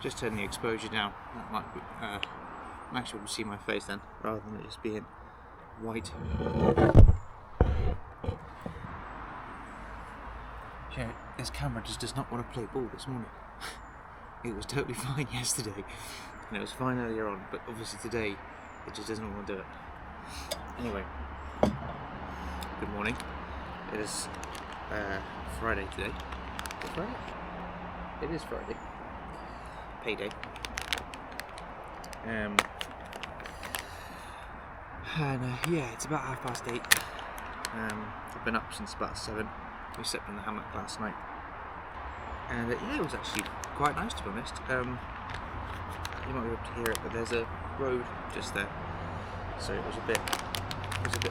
just turn the exposure down. That might be, actually will see my face then, rather than it just being white. Yeah, this camera just does not want to play ball this morning. It was totally fine yesterday, and it was fine earlier on, but obviously today it just doesn't want to do it. Anyway, good morning. It is Friday today. Is it Friday? It is Friday. Payday. And yeah, it's about 8:30. I've been up since about 7. We slept in the hammock last night, and yeah, it was actually quite nice, to be honest. You might be able to hear it, but there's a road just there, so it was a bit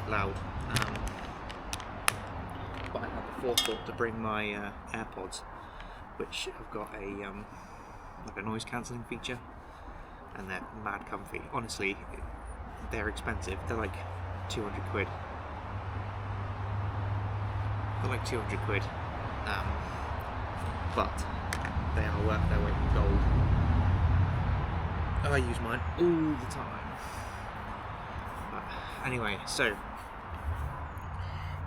loud. But I had the forethought to bring my AirPods, which have got a like a noise cancelling feature, and they're mad comfy. Honestly, they're expensive. They're like 200 quid. But they are worth their weight in gold. I use mine all the time. But anyway, so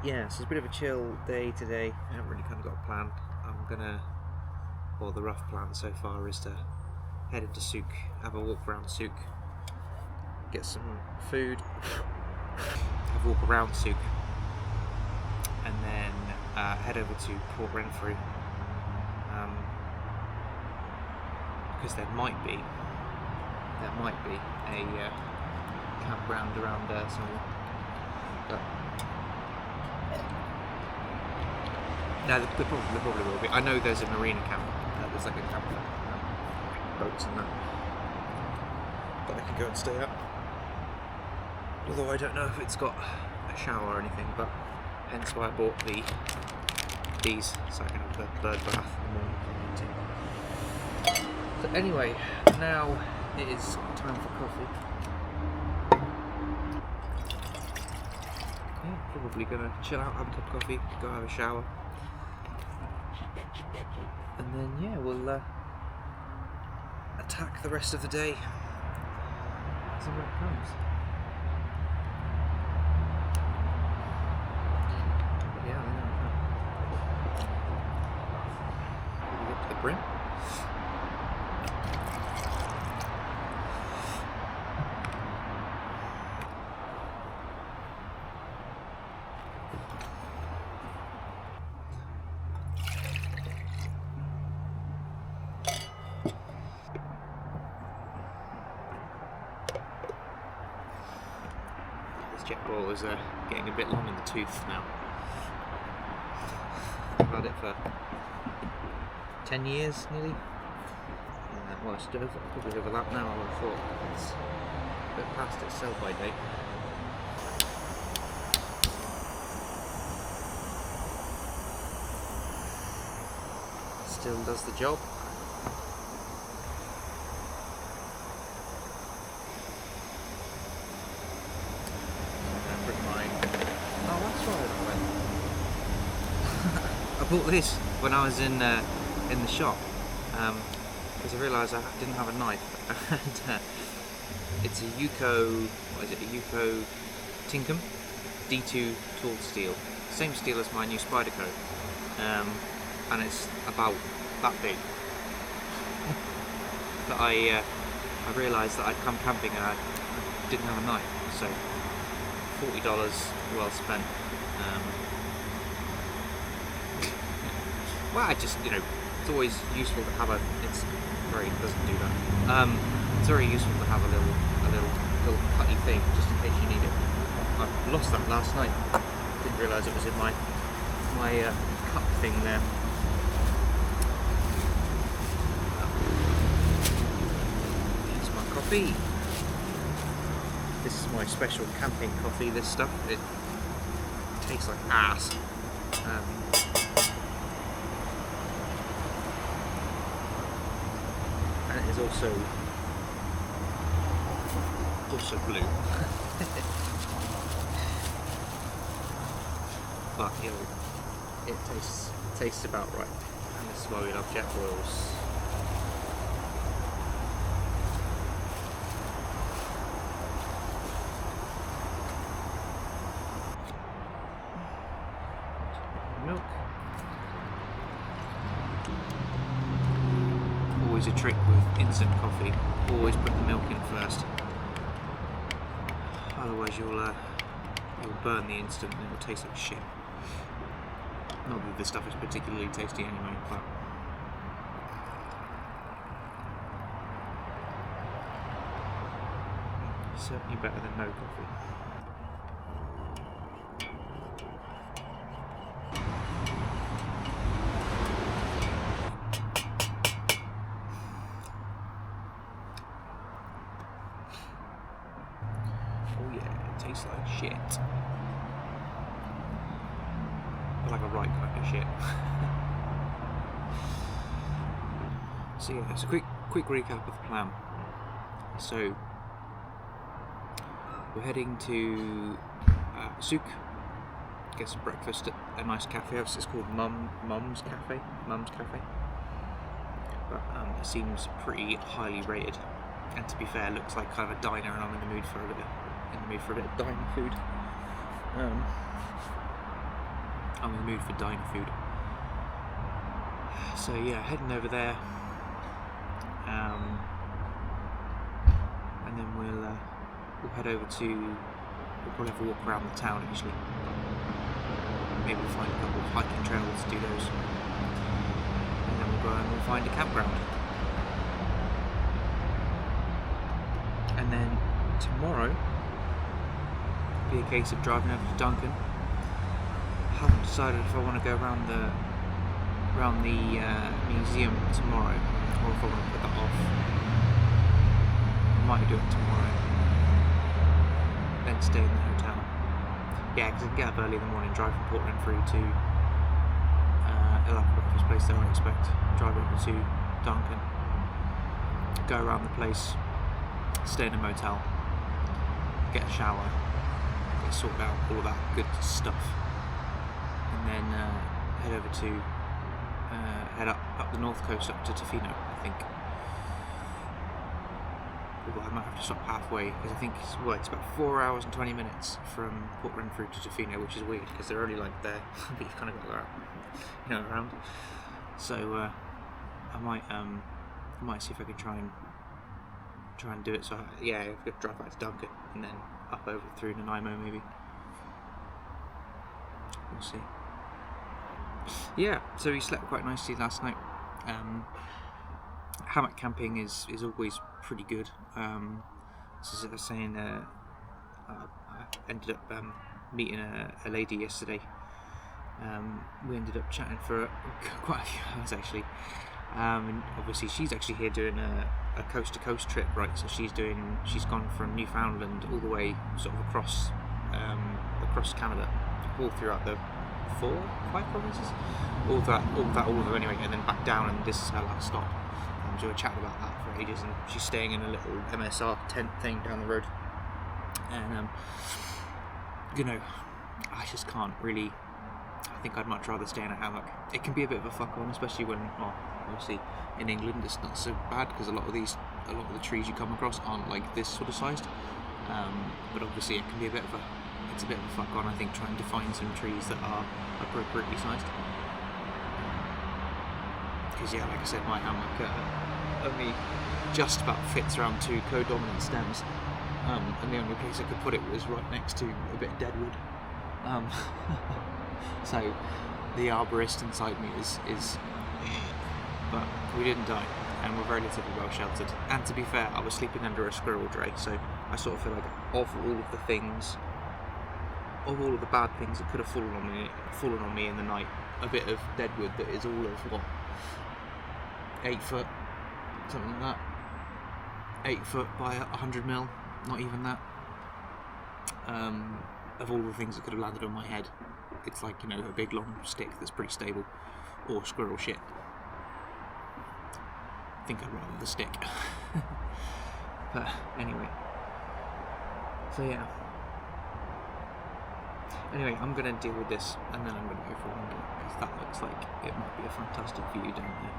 yeah, so it's a bit of a chill day today. I haven't really kind of got a plan. The rough plan so far is to head into Souk, have a walk around Souk, get some food, have a walk around Souk, and then head over to Port Renfrew, because there might be a campground around there somewhere. But no, there probably will be. I know there's a marina camp. There's like a camp for boats and that I can go and stay at. Although I don't know if it's got a shower or anything, but hence why I bought these, so I can have a bird bath in the morning if I need to. So anyway, now it is time for coffee. Yeah, probably gonna chill out, have a cup of coffee, go have a shower, and then yeah, we'll attack the rest of the day as it comes. Yeah, I know. Maybe get to the brim. Jet ball is getting a bit long in the tooth now. I've had it for 10 years nearly. Well, it's probably over that now, I would have thought. It's a bit past its sell-by date. Still does the job. I bought this when I was in the shop, because I realised I didn't have a knife. And it's a Yuko, Yuko Tinkham D2 tool steel, same steel as my new Spyderco, and it's about that big. But I realised that I'd come camping and I didn't have a knife, so $40 well spent. Well, I just, it's always useful to have it's doesn't do that. It's very useful to have a little cutty thing, just in case you need it. I lost that last night. Didn't realise it was in my cup thing there. Here's my coffee. This is my special camping coffee, this stuff. It tastes like ass. And it is also blue. But it tastes about right. And this is why we love jet oils. always a trick with instant coffee. Always put the milk in first. Otherwise you'll burn the instant and it'll taste like shit. Not that this stuff is particularly tasty anyway, but certainly better than no coffee. Oh yeah, it tastes like shit. Like a right kind of shit. So yeah, it's a quick recap of the plan. So we're heading to Souk, get some breakfast at a nice cafe house. It's called Mum's Cafe. But it seems pretty highly rated. And to be fair, it looks like kind of a diner, and I'm in the mood for a bit of diner food. I'm in the mood for diner food. So yeah, heading over there, and then we'll head over to. We'll probably have a walk around the town actually. Maybe we'll find a couple of hiking trails to do those, and then we'll go and we'll find a campground. And then tomorrow will be a case of driving over to Duncan. I haven't decided if I want to go around the museum tomorrow, or if I want to put that off. I might do it tomorrow, then stay in the hotel. Yeah, because I can get up early in the morning, drive from Portland through to it'll have a breakfast place there, I expect. Drive over to Duncan, go around the place, stay in a motel, get a shower, get sorted out, all that good stuff. And then head up the north coast up to Tofino, I think. Although I might have to stop halfway because I think it's about 4 hours and 20 minutes from Portland through to Tofino, which is weird because they're only like there, but you've kind of got that, around. So I might see if I can try and do it. So yeah, I've got to drive back to Duncan and then up over through Nanaimo maybe. We'll see. Yeah, so we slept quite nicely last night. Hammock camping is always pretty good. As I was saying, I ended up meeting a lady yesterday. We ended up chatting for quite a few hours actually. And obviously she's actually here doing a coast to coast trip, right? So she's gone from Newfoundland all the way sort of across Canada, all throughout the 5 provinces, all of them anyway, and then back down, and this is her last stop. So we were chatting about that for ages, and she's staying in a little MSR tent thing down the road, and I just can't really. I think I'd much rather stay in a hammock. It can be a bit of a fuck on, especially when, obviously in England it's not so bad because a lot of the trees you come across aren't like this sort of sized, but obviously it can be a bit of a fuck on, I think, trying to find some trees that are appropriately sized. Because yeah, like I said, my hammock only just about fits around 2 co-dominant stems, and the only place I could put it was right next to a bit of dead wood. So the arborist inside me is but we didn't die, and we're relatively well sheltered. And to be fair, I was sleeping under a squirrel tray, so I sort of feel like of all of the bad things that could have fallen on me in the night, a bit of deadwood that is all of 8 foot, something like that, 8 foot by 100 mil, not even that. Of all the things that could have landed on my head, it's like, a big long stick that's pretty stable, or squirrel shit. I think I'd rather the stick. But anyway, so yeah. Anyway, I'm going to deal with this, and then I'm going to go for a wander, because that looks like it might be a fantastic view down there.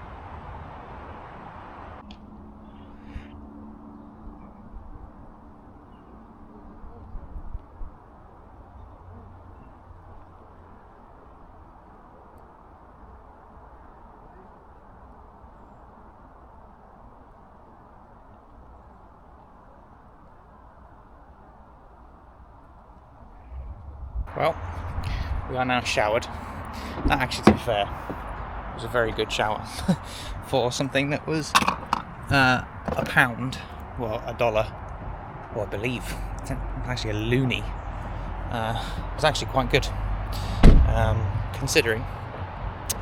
Well, we are now showered. That actually, to be fair, was a very good shower for something that was £1, well, $1, well, I believe, actually a loonie. It was actually quite good, considering.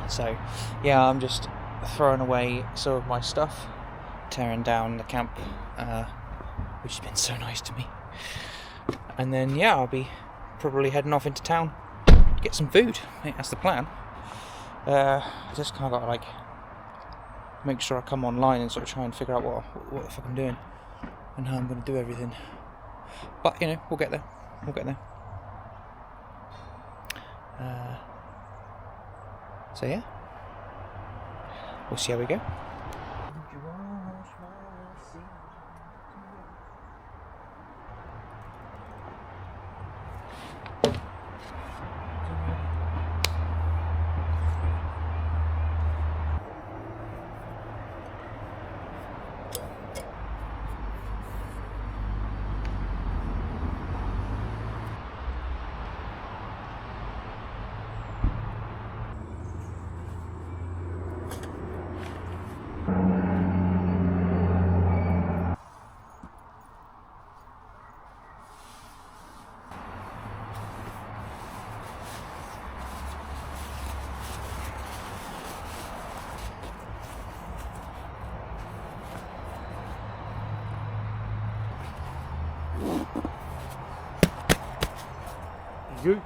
So, yeah, I'm just throwing away some of my stuff, tearing down the camp, which has been so nice to me. And then, yeah, I'll be probably heading off into town to get some food. I think that's the plan. Just kind of got to, like, make sure I come online and sort of try and figure out what the fuck I'm doing and how I'm going to do everything. But, you know, we'll get there. We'll get there. So, yeah. We'll see how we go. Yoot.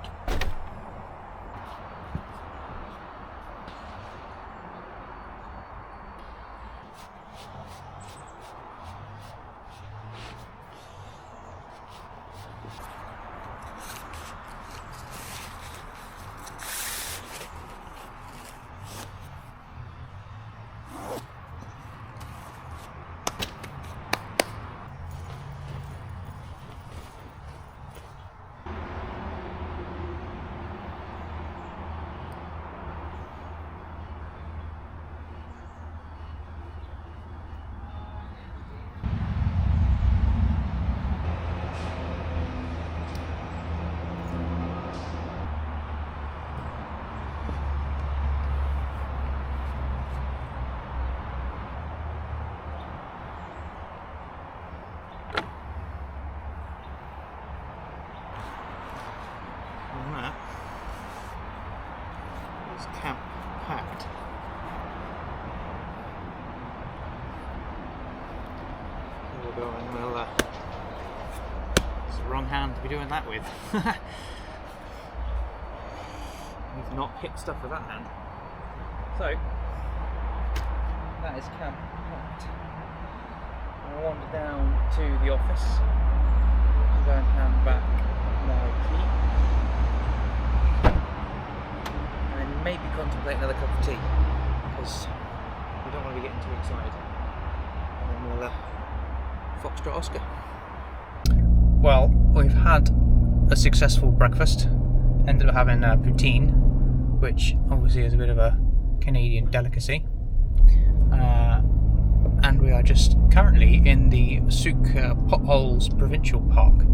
Camp packed. There we go, and we'll, it's the wrong hand to be doing that with. We've not hit stuff with that hand. So, that is camp packed. I wander down to the office and go and hand back my key. Maybe contemplate another cup of tea, because we don't want to be getting too excited. And then we'll Foxtrot Oscar. Well, we've had a successful breakfast. Ended up having poutine, which obviously is a bit of a Canadian delicacy. And we are just currently in the Souk Potholes Provincial Park.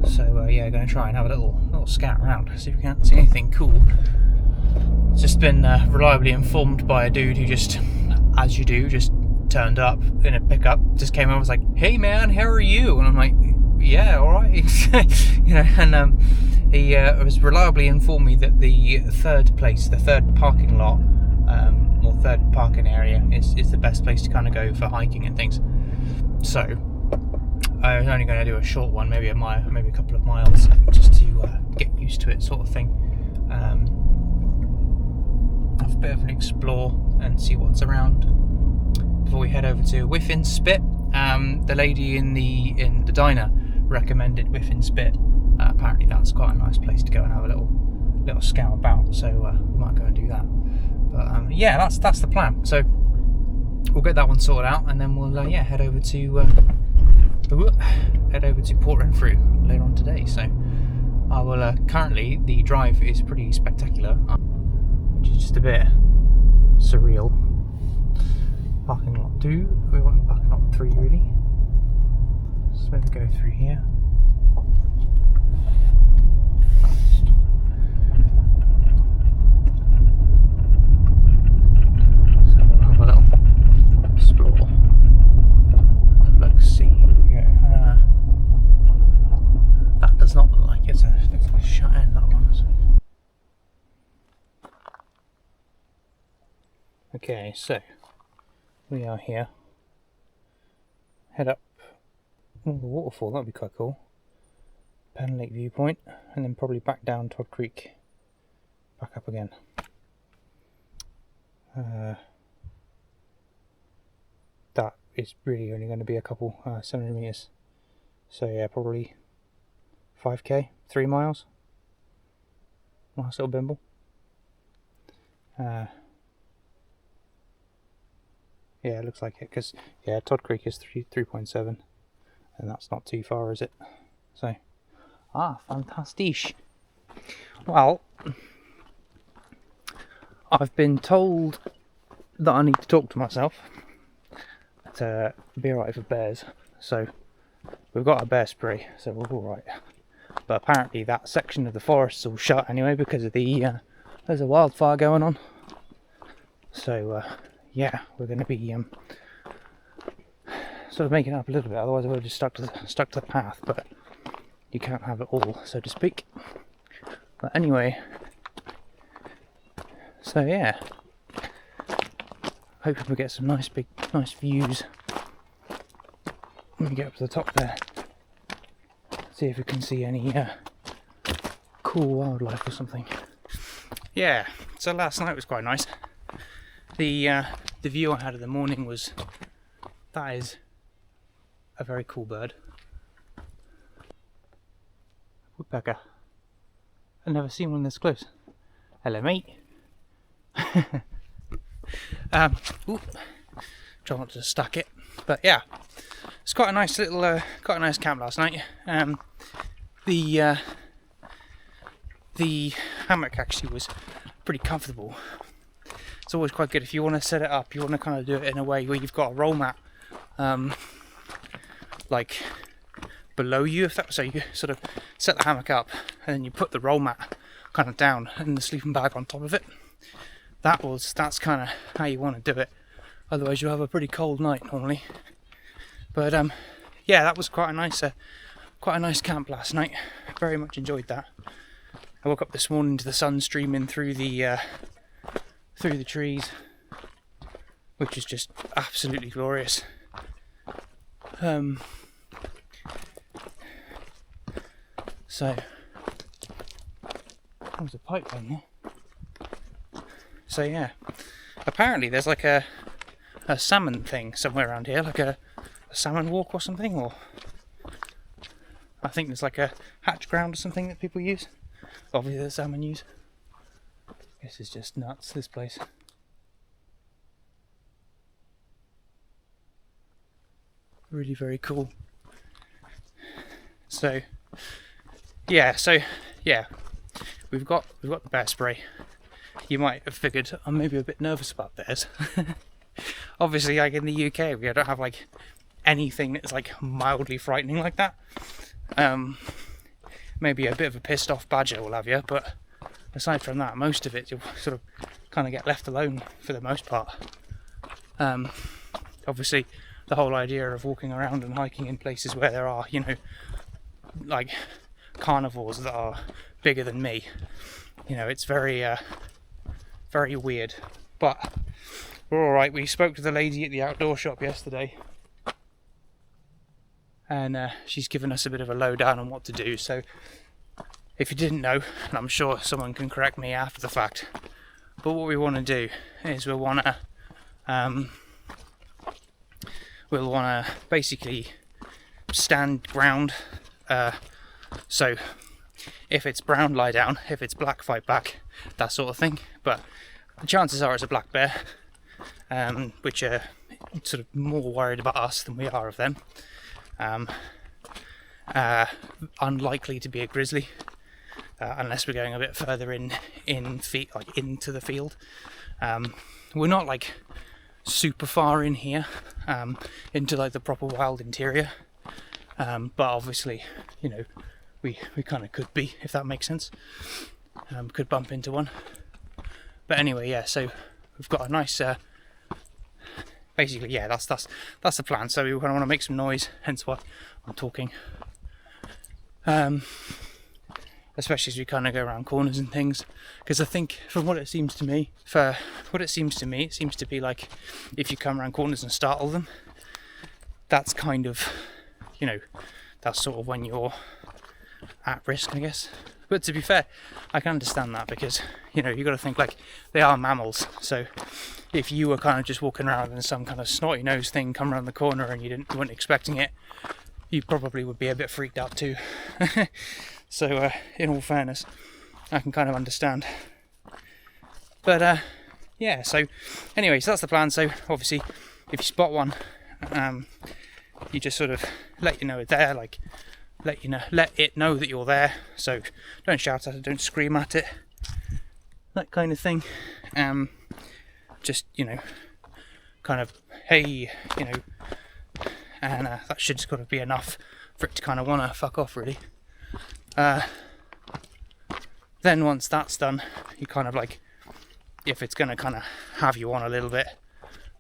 So yeah, going to try and have a little scout around, see if we can't see anything cool. Just been reliably informed by a dude who just, as you do, just turned up in a pickup, just came over and was like, "Hey man, how are you?" And I'm like, "Yeah, alright." You know, and he was reliably informed me that the third parking lot, or third parking area is the best place to kind of go for hiking and things. So I was only going to do a short one, maybe a couple of miles, just to get used to it, sort of thing. Have a bit of an explore and see what's around before we head over to Whiffin Spit. The lady in the diner recommended Whiffin Spit. Apparently that's quite a nice place to go and have a little scout about, so we might go and do that. But yeah, that's the plan. So we'll get that one sorted out, and then we'll head over to Port Renfrew later on today. So I will currently the drive is pretty spectacular, which is just a bit surreal. Parking lot 2, we want parking lot 3 really. So maybe go through here. Okay, so we are here. Head up the waterfall, that'd be quite cool. Pen Lake viewpoint, and then probably back down Todd Creek. Back up again. That is really only going to be a couple 700 meters. So yeah, probably 5k, 3 miles. Nice little bimble. Yeah, it looks like it, because yeah, Todd Creek is 3.7, and that's not too far, is it? So, fantastic. Well, I've been told that I need to talk to myself to be alright for bears, so we've got a bear spray, so we're alright. But apparently that section of the forest is all shut anyway because of the there's a wildfire going on. So yeah, we're going to be sort of making it up a little bit, otherwise we're just stuck to the path. But you can't have it all, so to speak. But anyway, so yeah, hoping we get some nice views when we get up to the top there. See if we can see any cool wildlife or something. Yeah, so last night was quite nice. The view I had in the morning was, that is a very cool bird. Woodpecker. I've never seen one this close. Hello, mate. Try not to stack it, but yeah, it's quite a nice little, quite a nice camp last night. The hammock actually was pretty comfortable. It's always quite good if you want to set it up. You want to kind of do it in a way where you've got a roll mat, like below you. If that, so you sort of set the hammock up and then you put the roll mat kind of down and the sleeping bag on top of it. That's kind of how you want to do it. Otherwise, you'll have a pretty cold night normally. But yeah, that was quite a nice camp last night. Very much enjoyed that. I woke up this morning to the sun streaming through the trees, which is just absolutely glorious. So there was a pipe down there. So yeah, apparently there's like a salmon thing somewhere around here, like a salmon walk or something, or I think there's like a hatch ground or something that people use. Obviously the salmon use. This is just nuts, this place. Really very cool. So yeah, we've got the bear spray. You might have figured I'm maybe a bit nervous about bears. Obviously, like in the UK, we don't have like anything that's like mildly frightening like that. Maybe a bit of a pissed off badger will have you, but aside from that, most of it you'll sort of kind of get left alone for the most part. Obviously, the whole idea of walking around and hiking in places where there are, you know, like carnivores that are bigger than me, you know, it's very weird. But we're all right. We spoke to the lady at the outdoor shop yesterday, and she's given us a bit of a lowdown on what to do. So if you didn't know, and I'm sure someone can correct me after the fact, but what we want to do is we'll want to basically stand ground. So if it's brown, lie down. If it's black, fight back. That sort of thing. But the chances are it's a black bear, which are sort of more worried about us than we are of them. Unlikely to be a grizzly, unless we're going a bit further like into the field. We're not like super far in here, into like the proper wild interior, but obviously, you know, we kind of could be, if that makes sense. Could bump into one. But anyway, yeah, so we've got a nice basically, yeah, that's the plan. So we kind of want to make some noise, hence why I'm talking. especially as we kind of go around corners and things. Because I think from what it seems to me, it seems to be like if you come around corners and startle them, that's kind of, you know, that's sort of when you're at risk, I guess. But to be fair, I can understand that because, you know, you've got to think like they are mammals. So if you were kind of just walking around and some kind of snotty nose thing come around the corner and you weren't expecting it, you probably would be a bit freaked out too. So in all fairness, I can kind of understand. But yeah, so anyway, so that's the plan. So obviously if you spot one, you just sort of let you know it's there, like let it know that you're there. So don't shout at it, don't scream at it, that kind of thing. Just, you know, kind of, hey, you know, and that should sort of be enough for it to kind of want to fuck off, really. Then once that's done, you kind of like, if it's going to kind of have you on a little bit,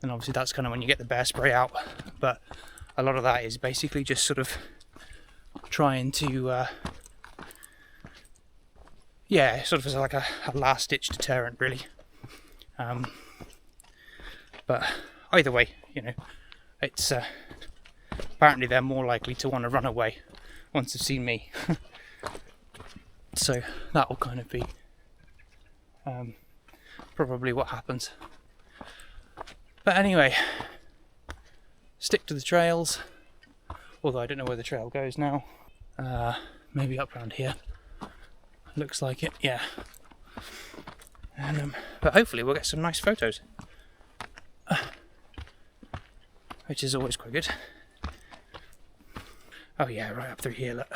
then obviously that's kind of when you get the bear spray out. But a lot of that is basically just sort of trying to, yeah, sort of as like a last ditch deterrent, really. But either way, you know, it's apparently they're more likely to want to run away once they've seen me. So that will kind of be probably what happens. But anyway, stick to the trails, although I don't know where the trail goes now. Maybe up around here. Looks like it, yeah. And, but hopefully we'll get some nice photos, which is always quite good. Oh yeah, right up through here, look.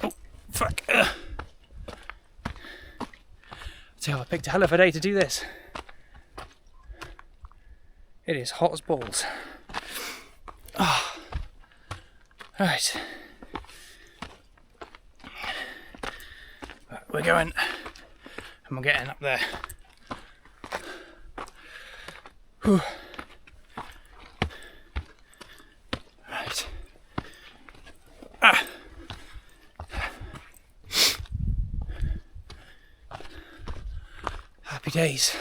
Oh, fuck. So I picked a hell of a day to do this. It is hot as balls. Oh. Right. But we're going, and we're getting up there. Whew. Right. Ah. Happy days.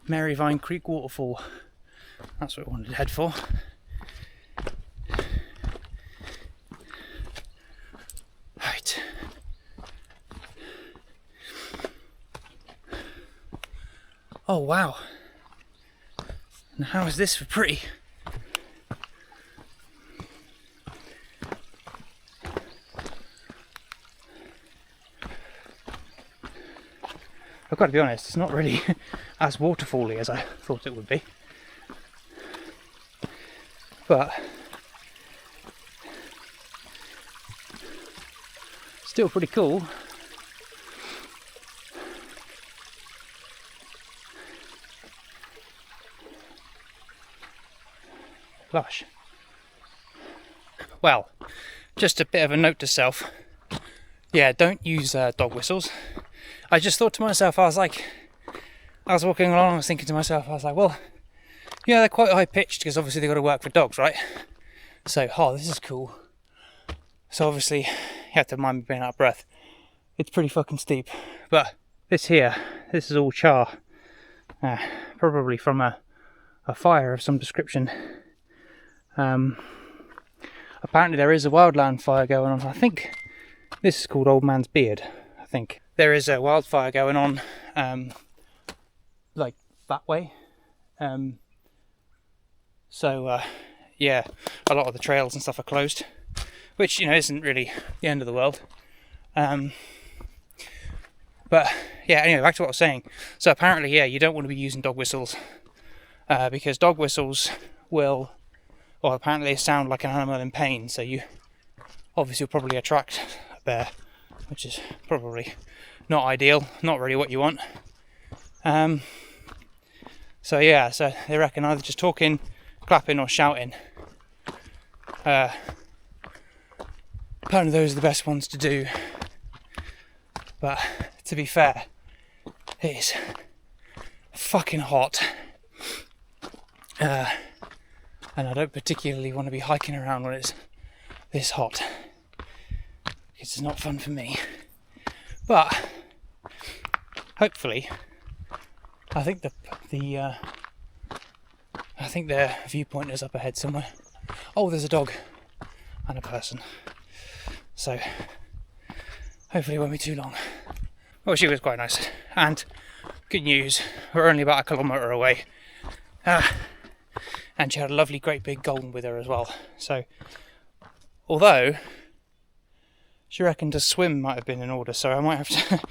Maryvine Creek waterfall. That's what we wanted to head for. Right. Oh wow. And how is this for pretty? I've got to be honest, it's not really as waterfally as I thought it would be. But still pretty cool. Lush. Well, just a bit of a note to self. Yeah, don't use dog whistles. I just thought to myself, I was walking along, I was thinking to myself, I was like, well, yeah, they're quite high pitched because obviously they've got to work for dogs, right? So, oh, this is cool. So obviously, you have to mind me being out of breath. It's pretty fucking steep. But this here, this is all char. Probably from a fire of some description. Apparently there is a wildland fire going on. I think this is called Old Man's Beard, I think. There is a wildfire going on, like that way. So yeah, a lot of the trails and stuff are closed, which, you know, isn't really the end of the world. But yeah, anyway, back to what I was saying. So apparently, yeah, you don't want to be using dog whistles because dog whistles will, well, apparently they sound like an animal in pain. So you obviously will probably attract a bear, which is probably not ideal, not really what you want. So yeah, so they reckon either just talking, clapping or shouting. Apparently those are the best ones to do. But to be fair, it is fucking hot. And I don't particularly want to be hiking around when it's this hot. It's not fun for me. But hopefully, I think the viewpoint is up ahead somewhere. Oh, there's a dog and a person. So hopefully it won't be too long. Well, she was quite nice. And good news, we're only about 1 kilometre away. And she had a lovely great big golden with her as well. So although she reckoned a swim might have been in order, so I might have to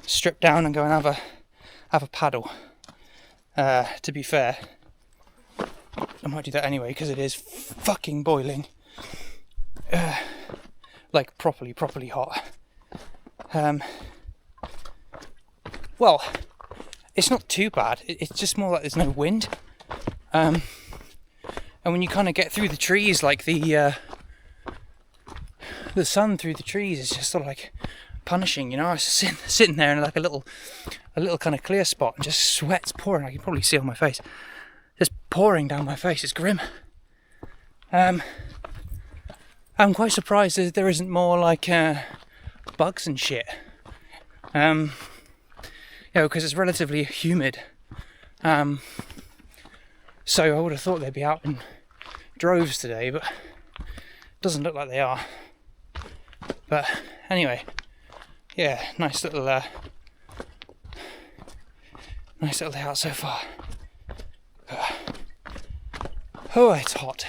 strip down and go and have a paddle. To be fair, I might do that anyway because it is fucking boiling. Like properly hot. Well, it's not too bad. It's just more like there's no wind. And when you kind of get through the trees, like the sun through the trees is just sort of like punishing, you know. I was just sitting there in like a little kind of clear spot, and just sweat's pouring. I can probably see on my face, just pouring down my face. It's grim. I'm quite surprised that there isn't more like bugs and shit. You know, because it's relatively humid. So I would have thought they'd be out in droves today, but it doesn't look like they are. But anyway, yeah, nice little day out so far. Oh, it's hot.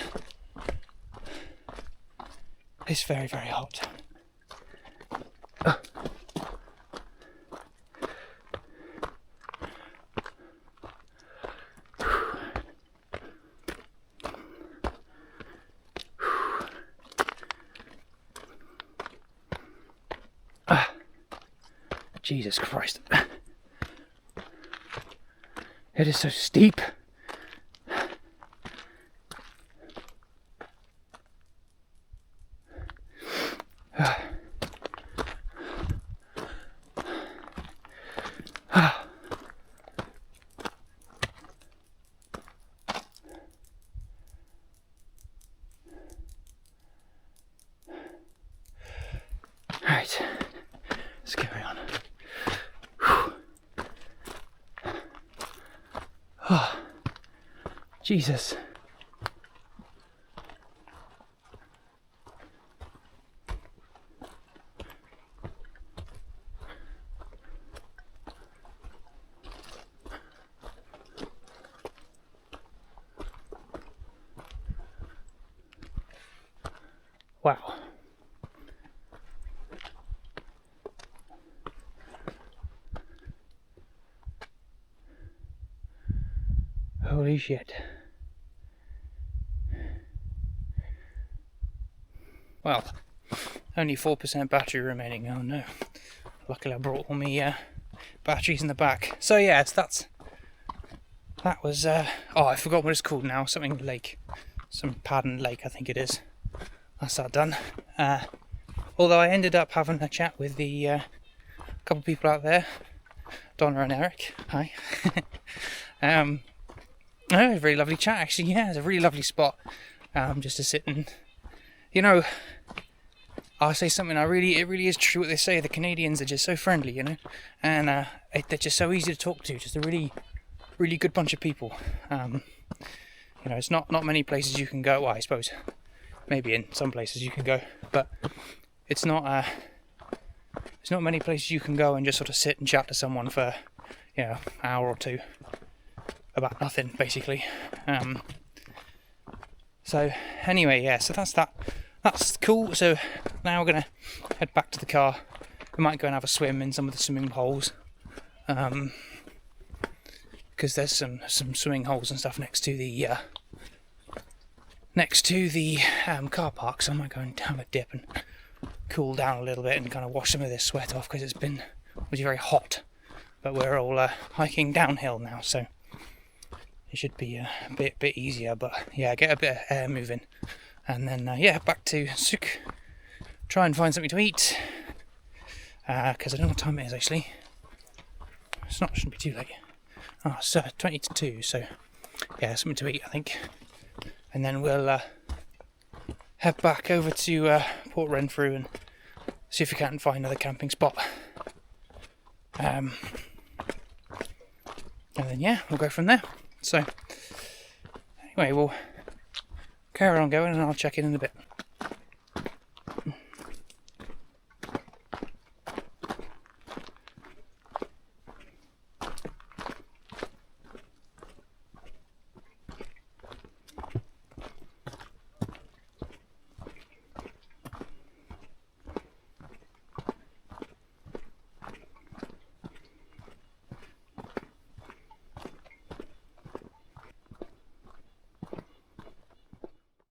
It's very, very hot. Jesus Christ. It is so steep. Right, let's carry on. Oh, Jesus. Wow. Holy shit. Well, only 4% battery remaining. Oh no. Luckily I brought all my batteries in the back. So yes, that was oh, I forgot what it's called now. Something lake. Some Paddon Lake, I think it is. That's that done. Although I ended up having a chat with the couple of people out there, Donna and Eric. Hi. Oh, it was a very lovely chat actually. Yeah, it's a really lovely spot just to sit and, you know, I'll say something. It really is true what they say. The Canadians are just so friendly, you know, and they're just so easy to talk to. Just a really good bunch of people. You know, it's not many places you can go. Well, I suppose maybe in some places you can go, but it's not many places you can go and just sort of sit and chat to someone for, you know, an hour or two about nothing, basically. So anyway, yeah, so that's cool. So now we're gonna head back to the car. We might go and have a swim in some of the swimming holes, because there's some swimming holes and stuff next to the car park. So I might go and have a dip and cool down a little bit and kind of wash some of this sweat off, because it's been obviously very hot, but we're all hiking downhill now, so it should be a bit easier. But yeah, get a bit of air moving, and then yeah, back to Suk. Try and find something to eat, because I don't know what time it is actually. Shouldn't be too late. Oh, so 20 to 2, so yeah, something to eat I think, and then we'll head back over to Port Renfrew and see if we can find another camping spot. And then yeah, we'll go from there. So anyway, we'll carry on going and I'll check in a bit.